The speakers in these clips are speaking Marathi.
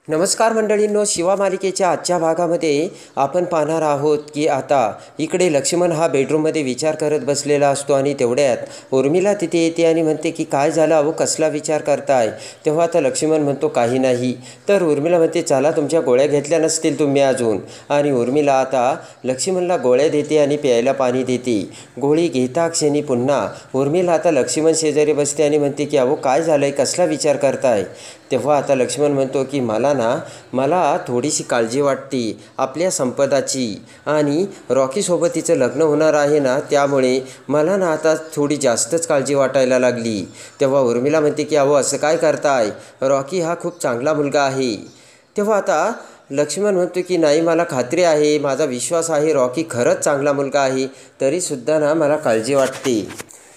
नमस्कार मंडळींनो, शिवा मालिकेच्या आजच्या भागामध्ये आपण पाहणार आहोत की आता इकडे लक्ष्मण हा बेडरूममध्ये विचार करत बसलेला असतो आणि तेवढ्यात उर्मिला तिथे येते आणि म्हणते की काय झालं अहो, कसला विचार करताय. तेव्हा आता लक्ष्मण म्हणतो काही नाही. तर उर्मिला म्हणते चला तुमच्या गोळ्या घेतल्या नसतील तुम्ही अजून. आणि उर्मिला आता लक्ष्मणला गोळ्या देते आणि प्यायला पाणी देते. गोळी घेता क्षणी पुन्हा उर्मिला आता लक्ष्मण शेजारी बसते आणि म्हणते की अहो काय झालं आहे, कसला विचार करताय. तेव्हा आता लक्ष्मण म्हणतो की मला थोडीशी काळजी वाटते आपल्या संपदाची आणि रॉकीसोबत तिचं लग्न होणार आहे ना, त्यामुळे मला आता थोडी जास्तच काळजी वाटायला लागली. तेव्हा उर्मिला म्हणते की अहो असं काय करताय, रॉकी हा खूप चांगला मुलगा आहे. तेव्हा आता लक्ष्मण म्हणतो की नाही, मला खात्री आहे, माझा विश्वास आहे, रॉकी खरंच चांगला मुलगा आहे, तरीसुद्धा मला काळजी वाटते.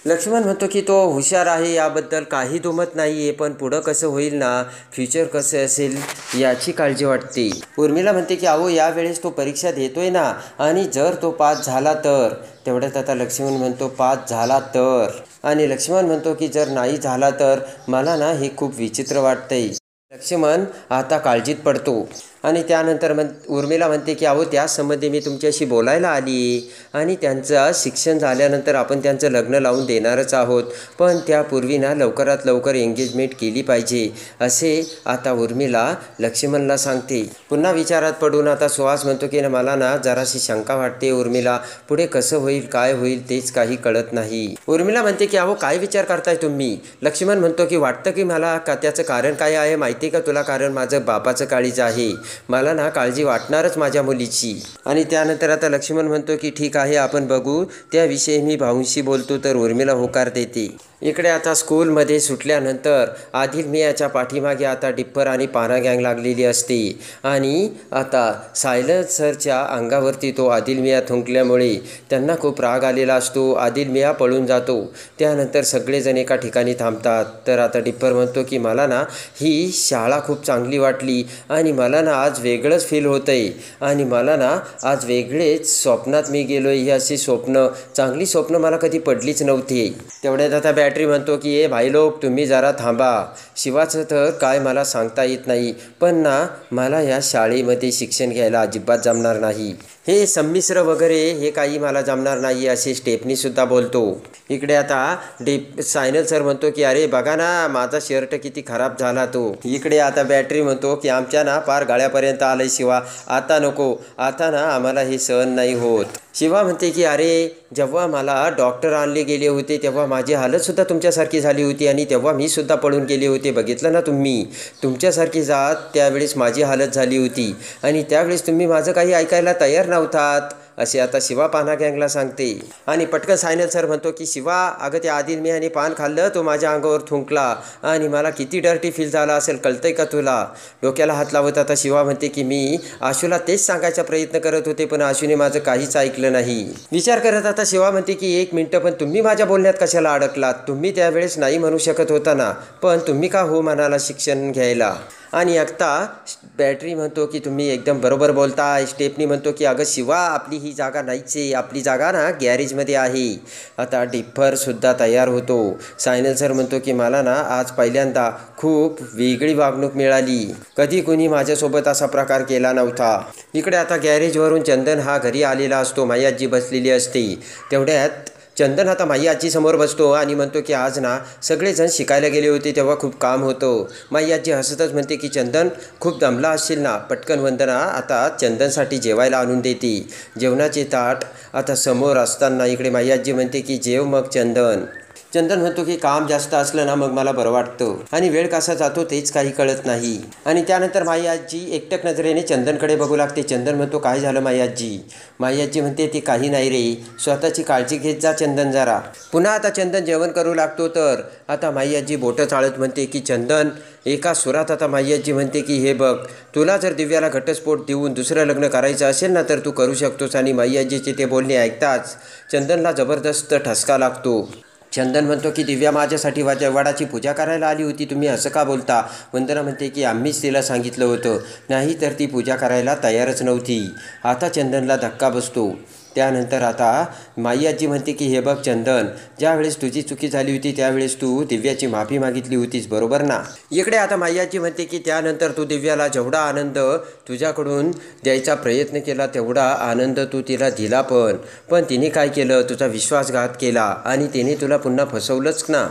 लक्ष्मण म्हणतो की तो हुशार आहे, याबद्दल काही दुमत नाही आहे, पण पुढं कसं होईल ना, फ्युचर कसं असेल याची काळजी वाटते. उर्मिला म्हणते की अहो यावेळेस तो परीक्षा देतोय ना, आणि जर तो पास झाला तर. तेवढ्यात आता लक्ष्मण म्हणतो पास झाला तर. आणि लक्ष्मण म्हणतो की जर नाही झाला तर मला हे खूप विचित्र वाटतंय. लक्ष्मण आता काळजीत पडतो आणि त्यानंतर उर्मिला म्हणते की अहो त्यासंबंधी मी तुमच्याशी बोलायला आली आणि त्यांचं शिक्षण झाल्यानंतर आपण त्यांचं लग्न लावून देणारच आहोत, पण त्यापूर्वी लवकरात लवकर एंगेजमेंट केली पाहिजे, असे आता उर्मिला लक्ष्मणला सांगते. पुन्हा विचारात पडून आता सुहास म्हणतो की मला जराशी शंका वाटते उर्मिला, पुढे कसं होईल काय होईल तेच काही कळत नाही. उर्मिला म्हणते की अहो काय विचार करताय तुम्ही. लक्ष्मण म्हणतो की वाटतं की मला त्याचं कारण काय आहे माहिती का तुला, कारण माझं बापाचं काळीज आहे, मला काळजी वाटणारच माझ्या मुलीची. आणि त्यानंतर आता लक्ष्मण म्हणतो की ठीक आहे आपण बघू, त्याविषयी मी भाऊंशी बोलतो. तर उर्मिला होकार देते. इकडे आता स्कूलमध्ये सुटल्यानंतर आदिल मियाच्या पाठीमागे आता डिप्पर आणि पाना गँग लागलेली असते आणि आता सायलन्स सरच्या अंगावरती तो आदिल मिया थुंकल्यामुळे त्यांना खूप राग आलेला असतो. आदिल मिया पळून जातो. त्यानंतर सगळेजण एका ठिकाणी थांबतात. तर आता डिप्पर म्हणतो की मला ही शाळा खूप चांगली वाटली आणि मला आज वेगळंच फील होतं आहे आणि मला आज वेगळेच स्वप्नात मी गेलो आहे. ही अशी चांगली स्वप्न मला कधी पडलीच नव्हती. तेवढ्यात आता बॅटरी म्हणतो की ए भाई लोक तुम्ही जरा थांबा, शिवाचं तर काय मला सांगता येत नाही, पण मला या शाळेमध्ये शिक्षण घ्यायला अजिबात जमणार नाही, हे संमिश्र वगैरे हे काही मला जमणार नाही, असे स्टेफनीसुद्धा बोलतो. इकडे आता सायनल सर म्हणतो की अरे बघा ना माझा शर्ट किती खराब झाला तो. इकडे आता बॅटरी म्हणतो की आमच्या पार गाळ्यापर्यंत आलं शिवा, आता नको, आता आम्हाला हे सहन नाही होत. शिवा म्हणते की अरे जेव्हा मला डॉक्टर आणले गेले होते तेव्हा माझी हालतसुद्धा तुमच्यासारखी झाली होती आणि तेव्हा मी सुद्धा पळून गेले होते, बघितलं ना तुम्ही, तुमच्यासारखी जात त्यावेळेस माझी हालत झाली होती आणि त्यावेळेस तुम्ही माझं काही ऐकायला तयार नव्हतात, असे आता शिवा पाना गँगला सांगते. आणि पटकन सायनल सर म्हणतो की शिवा अगं त्या आदिल मियाने पान खाल्लं, तो माझ्या अंगावर थुंकला आणि मला किती डर्टी फील झाला असेल कळतंय का तुला. डोक्याला हात लावत आता शिवा म्हणते की मी आशूला तेच सांगायचा प्रयत्न करत होते, पण आशूने माझं काहीच ऐकलं नाही. विचार करत आता शिवा म्हणते की एक मिनटं, पण तुम्ही माझ्या बोलण्यात कशाला अडकलात, तुम्ही त्यावेळेस नाही म्हणू शकत होता ना, पण तुम्ही का हो म्हणाला शिक्षण घ्यायला. आणि आता बॅटरी म्हणतो की तुम्ही एकदम बरोबर बोलताय. स्टेफनी म्हणतो की अगं शिवा आपली ही जागा नाहीच आहे, आपली जागा गॅरेजमध्ये आहे. आता डिप्परसुद्धा तयार होतो. सायनल सर म्हणतो की मला आज पहिल्यांदा खूप वेगळी वागणूक मिळाली, कधी कुणी माझ्यासोबत असा प्रकार केला नव्हता. इकडे आता गॅरेजवरून चंदन हा घरी आलेला असतो, माई आजी बसलेली असते. तेवढ्यात चंदन आता माई आजी समोर बसतो आणि म्हणतो की आज सगळेजण शिकायला गेले होते तेव्हा खूप काम होतं. माई आजी हसतच म्हणते की चंदन खूप दमला असशील ना. पटकन वंदना आता चंदनसाठी जेवायला आणून देते. जेवणाचे ताट आता समोर असताना इकडे माई आजी म्हणते की जेव मग चंदन. चंदन म्हणतो की काम जास्त असलं मग मला बरं वाटतं आणि वेळ कसा जातो तेच काही कळत नाही. आणि त्यानंतर माई आजी एकटक नजरेने चंदनकडे बघू लागते. चंदन म्हणतो काय झालं माई आजी. माई आजी म्हणते ते काही नाही रे, स्वतःची काळजी घेत जा चंदन जरा. पुन्हा आता चंदन जेवण करू लागतो. तर आता माई आजी बोटं चाळत म्हणते की चंदन, एका सुरात आता माई आजी म्हणते की हे बघ, तुला जर दिव्याला घटस्फोट देऊन दुसरं लग्न करायचं असेल ना तर तू करू शकतोस. आणि माई आजीचे ते बोलणे ऐकताच चंदनला जबरदस्त ठसका लागतो. चंदन म्हणतो की दिव्या माझ्यासाठी वडाची पूजा करायला आली होती, तुम्ही असं का बोलता. वंदना म्हणते की आम्हीच तिला सांगितलं होतं, नाही तर ती पूजा करायला तयारच नव्हती. आता चंदनला धक्का बसतो. त्यानंतर आता माई आजी म्हणते की हे बघ चंदन, ज्यावेळेस तुझी चुकी झाली होती त्यावेळेस तू दिव्याची माफी मागितली होतीस, बरोबर ना? इकडे आता माई आजी म्हणते की त्यानंतर तू दिव्याला जेवढा आनंद तुझ्याकडून द्यायचा प्रयत्न केला तेवढा आनंद तू तिला दिला, पण तिने काय केलं, तुझा विश्वासघात केला आणि तिने तुला पुन्हा फसवलंच ना.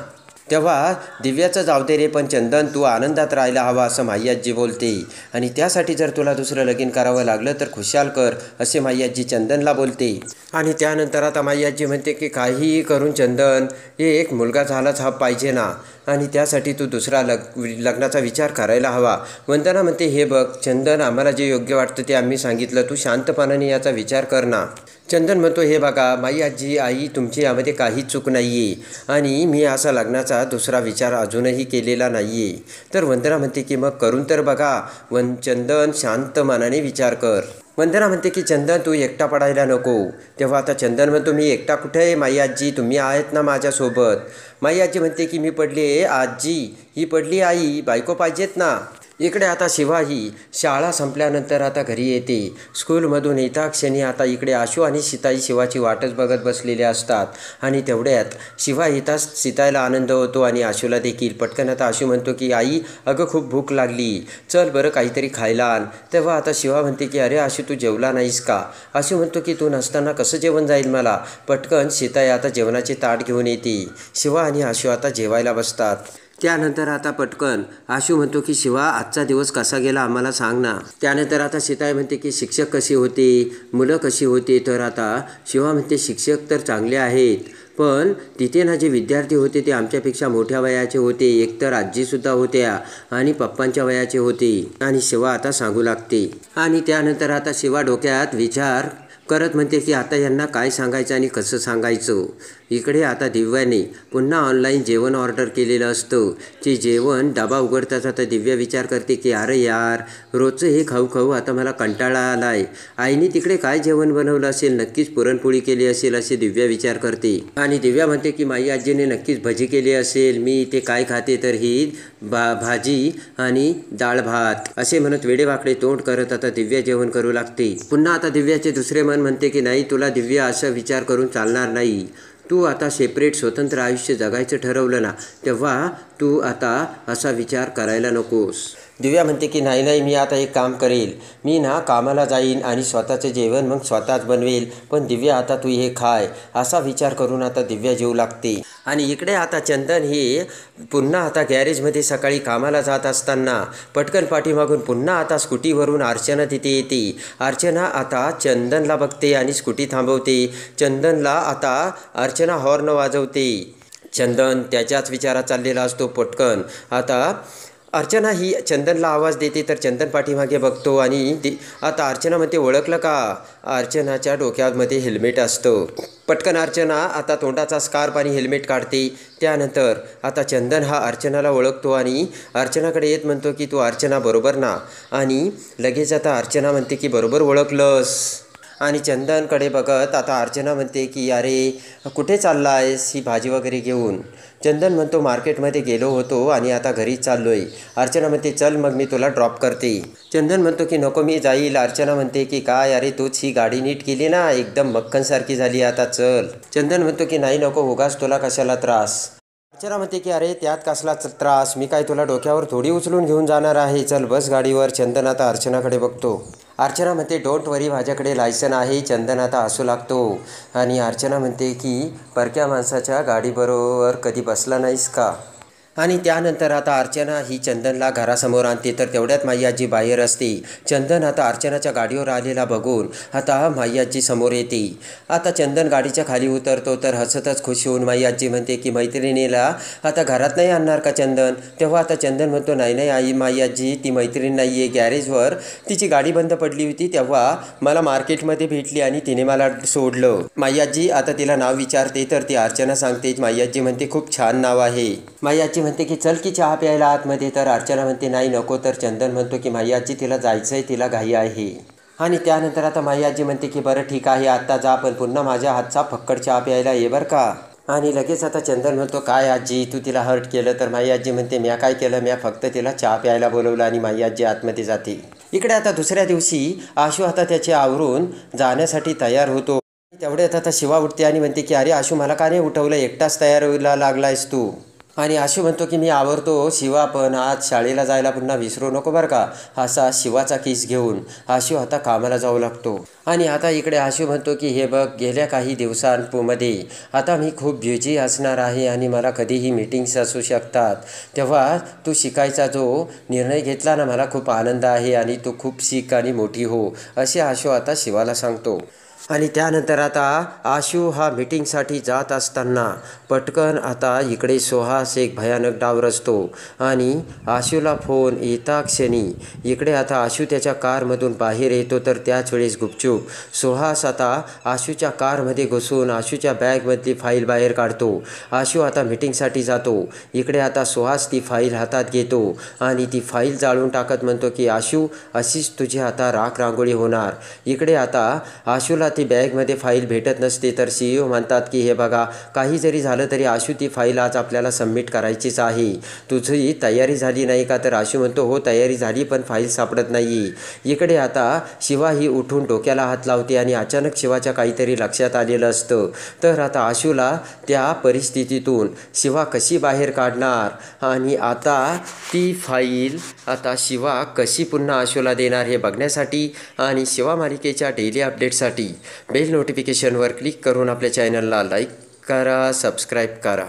तेव्हा दिव्याचं जाऊ दे रे, पण चंदन तू आनंदात राहायला हवा असं माई आजी बोलते. आणि त्यासाठी जर तुला दुसरं लगीन करावं लागलं तर खुशाल कर असे माई आजी चंदनला बोलते. आणि त्यानंतर आता माई आजी म्हणते की काहीही करून चंदन, हे एक मुलगा झालाच हा पाहिजे ना, आणि त्यासाठी तू दुसरा लग्नाचा विचार करायला हवा. वंदना म्हणते हे बघ चंदन, आम्हाला जे योग्य वाटतं ते आम्ही सांगितलं, तू शांतपणाने याचा विचार कर ना. चंदन म्हणतो हे बघा माई आजी, आई तुमची यामध्ये काहीच चूक नाही आहे आणि मी असा लग्नाचा दुसरा विचार अजूनही केलेला नाही आहे. तर वंदना म्हणते की मग करून तर बघा. चंदन शांत मनाने विचार कर. वंदना म्हणते की चंदन तू एकटा पडायला नको. तेव्हा आता चंदन म्हणतो मी एकटा कुठे आहे माई आजी, तुम्ही आहेत ना माझ्यासोबत. माई आजी म्हणते की मी पडली आहे आजी, ही पडली आई, बायको पाहिजेत ना. इकडे आता शिवा ही शाळा संपल्यानंतर आता घरी येते. स्कूलमधून येता क्षणी आता इकडे आशू आणि सीताई शिवाची वाटच बघत बसलेले असतात. आणि तेवढ्यात शिवा येताच सीताईला आनंद होतो आणि आशूला देखील. पटकन आता आशू म्हणतो की आई अगं खूप भूक लागली, चल बरं काहीतरी खायला आण. तेव्हा आता शिवा म्हणते की अरे आशू तू जेवला नाहीस का. आशू म्हणतो की तू नसताना कसं जेवण जाईल मला. पटकन सीताई आता जेवणाचे ताट घेऊन येते. शिवा आणि आशू आता जेवायला बसतात. त्यानंतर आता पटकन आशू म्हणतो की शिवा आजचा दिवस कसा गेला आम्हाला सांग ना. त्यानंतर आता सीताई म्हणते की शिक्षक कसे होते, मुलं कशी होते. तर आता शिवा म्हणते शिक्षक तर चांगले आहेत, पण तिथे ना जे विद्यार्थी होते ते आमच्यापेक्षा मोठ्या वयाचे होते. एकतर आजीसुद्धा होत्या आणि पप्पांच्या वयाचे होते. आणि शिवा आता सांगू लागते. आणि त्यानंतर आता शिवा डोक्यात विचार करत म्हणते की आता यांना काय सांगायचं आणि कसं सांगायचं. इकडे आता दिव्याने पुन्हा ऑनलाईन जेवण ऑर्डर केलेलं असतं. ते जेवण डबा उघडताच आता दिव्या विचार करते की अरे यार, रोजचं हे खाऊ खाऊ आता मला कंटाळा आला आहे. आईने तिकडे काय जेवण बनवलं असेल, नक्कीच पुरणपोळी केली असेल असे दिव्या विचार करते. आणि दिव्या म्हणते की माई आजीने नक्कीच भजी केली असेल. मी ते काय खाते तर ही भाजी आणि डाळ भात असे म्हणत वेडेवाकडे तोंड करत आता दिव्या जेवण करू लागते. पुन्हा आता दिव्याचे दुसरे मन म्हणते की नाही तुला दिव्या असा विचार करून चालणार नाही. तू आता सेपरेट स्वतंत्र आयुष्य जगायचं ठरवलं ना, तेव्हा तू आता असा विचार करायला नकोस. दिव्या म्हणते की नाही नाही, मी आता एक काम करेल, मी ना कामाला जाईन आणि स्वतःचं जेवण मग स्वतःच बनवेल. पण दिव्या आता तू हे खाय असा विचार करून आता दिव्या जेवू लागते. आणि इकडे आता चंदन हे पुन्हा आता गॅरेजमध्ये सकाळी कामाला जात असताना पटकन पाठीमागून पुन्हा आता स्कूटीवरून अर्चना तिथे येते. अर्चना आता चंदनला बघते आणि स्कूटी थांबवते. चंदनला आता अर्चना हॉर्न वाजवते. चंदन त्याच्याच विचारात चाललेला असतो. पटकन आता अर्चना ही चंदनला आवाज देते तर चंदन पाठीमागे बघतो आणि आता अर्चना म्हणते ओळखलं का. अर्चनाच्या डोक्यामध्ये हेल्मेट असतं. पटकन अर्चना आता तोंडाचा स्कार्फ आणि हेल्मेट काढते. त्यानंतर आता चंदन हा अर्चनाला ओळखतो आणि अर्चनाकडे येत म्हणतो की तू अर्चना बरोबर ना. आणि लगेच आता अर्चना म्हणते की बरोबर ओळखलंस. आणि चंदनकडे बघत आता अर्चना म्हणते की अरे कुठे चालला आहेस ही भाजी वगैरे घेऊन. चंदन म्हणतो मार्केटमध्ये गेलो होतो आणि आता घरीच चाललो आहे. अर्चना म्हणते चल मग मी तुला ड्रॉप करते. चंदन म्हणतो की नको मी जाईल. अर्चना म्हणते की काय अरे तूच ही गाडी नीट केली ना, एकदम मक्खनसारखी झाली, आता चल. चंदन म्हणतो की नाही नको, उगाच तुला कशाला त्रास. अर्चना म्हणते की अरे त्यात कसला त्रास, मी काय तुला डोक्यावर थोडी उचलून घेऊन जाणार आहे, चल बस गाडीवर. चंदन आता अर्चनाकडे बघतो. अर्चना म्हणते डोंट वरी, माझ्याकडे लायसन आहे. चंदन आता हसू लागतो. आणि अर्चना म्हणते की परक्या माणसाच्या गाडीबरोबर कधी बसला नाहीस का. आणि त्यानंतर आता अर्चना ही चंदनला घरासमोर आणते. तर तेवढ्यात माई आजी बाहेर असते. चंदन आता अर्चनाच्या गाडीवर आलेला बघून आता माई आजी समोर येते. आता चंदन गाडीच्या खाली उतरतो तर हसतच खुश होऊन माई आजी म्हणते की मैत्रिणीला आता घरात नाही आणणार का चंदन. तेव्हा आता चंदन म्हणतो नाही नाही आई माई आजी, ती मैत्रीण नाही आहे, गॅरेजवर तिची गाडी बंद पडली होती तेव्हा मला मार्केटमध्ये भेटली आणि तिने मला सोडलं. माई आजी आता तिला नाव विचारते तर ती अर्चना सांगते. माई आजी म्हणते खूप छान नाव आहे. माई आजी म्हणते की चल की चहा प्यायला आतमध्ये. तर अर्चना म्हणते नाही नको. तर चंदन म्हणतो की माई आजी तिला जायचं आहे, तिला घाई आहे. आणि त्यानंतर आता माई आजी म्हणते की बरं ठीक आहे आत्ता जा, पण पुन्हा माझ्या हातचा फक्कड चहा प्यायला ये बरं का. आणि लगेच आता चंदन म्हणतो काय आजी तू तिला हर्ट केलं. तर माई आजी म्हणते म्या काय केलं, म्या फक्त तिला चहा प्यायला बोलवलं. आणि माई आजी आतमध्ये जाते. इकडे आता दुसऱ्या दिवशी आशू आता त्याचे आवरून जाण्यासाठी तयार होतो. तेवढ्यात आता शिवा उठते आणि म्हणते की अरे आशू मला का नाही उठवलं, एकटाच तयार व्हायला लागलायस तू. आणि आशू म्हणतो की मी आवरतो शिवा, पण आज शाळेला जायला पुन्हा विसरू नको बरं का. असा शिवाचा किस घेऊन आशू आता कामाला जाऊ लागतो. आणि आता इकडे आशू म्हणतो की हे बघ, गेल्या काही दिवसांमध्ये आता मी खूप बिझी असणार आहे आणि मला कधीही मीटिंग्स असू शकतात. तेव्हा तू शिकायचा जो निर्णय घेतला ना, मला खूप आनंद आहे आणि तू खूप शिक आणि मोठी हो, असे आशू आता शिवाला सांगतो. आणि त्यानंतर आता आशू हा मीटिंगसाठी जात असताना पटकन आता इकडे सुहास एक भयानक डाव रचतो आणि आशूला फोन येता क्षणी इकडे आता आशू त्याच्या कारमधून बाहेर येतो. तर त्याच वेळेस गुपचूप सुहास आता आशूच्या कारमध्ये घुसून आशूच्या बॅगमधली फाईल बाहेर काढतो. आशू आता मीटिंगसाठी जातो. इकडे आता सुहास ती फाईल हातात घेतो आणि ती फाईल जाळून टाकत म्हणतो की आशू, अशीच तुझी आता राख रांगोळी होणार. इकडे आता आशूला ती बॅगमध्ये फाईल भेटत नसते. तर CEO म्हणतात की हे बघा, काही जरी झालं तरी आशू ती फाईल आज आपल्याला सबमिट करायचीच आहे. तुझी तयारी झाली नाही का? तर आशू म्हणतो हो तयारी झाली, पण फाईल सापडत नाही. इकडे आता शिवा ही उठून डोक्याला हात लावते आणि अचानक शिवाच्या काहीतरी लक्षात आलेलं असतं. तर आता आशूला त्या परिस्थितीतून शिवा कशी बाहेर काढणार आणि आता ती फाईल आता शिवा कशी पुन्हा आशूला देणार हे बघण्यासाठी आणि शिवा मालिकेच्या डेली अपडेटसाठी बेल नोटिफिकेशनवर क्लिक करून आपल्या चॅनलला लाईक करा, सबस्क्राईब करा.